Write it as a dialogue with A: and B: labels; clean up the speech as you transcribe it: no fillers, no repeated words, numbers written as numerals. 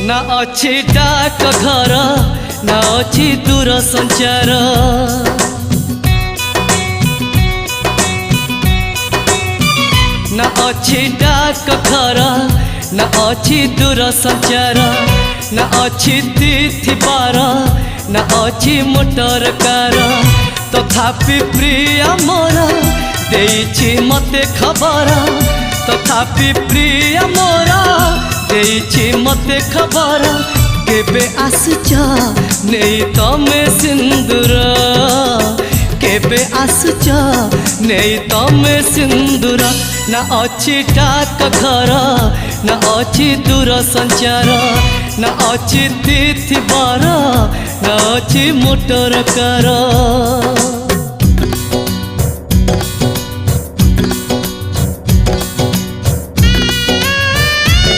A: ना अच्छी डाक घर ना अच्छी दूर संचार ना अच्छी डाक घर ना अच्छी दूर संचार ना अच्छी तिथि बार ना अच्छी मोटर कार तथापि प्रिय मोर देइछि मते खबर तथापि प्रिय मोर देइछि मते खबर केबे आसुच नेई तमे सिंदूर केबे आसुच नेई तमे सिंदूर ना अच्छी डाक घर ना अच्छी दूर संचार ना अच्छी तिथि बार ना अच्छी मोटर कार।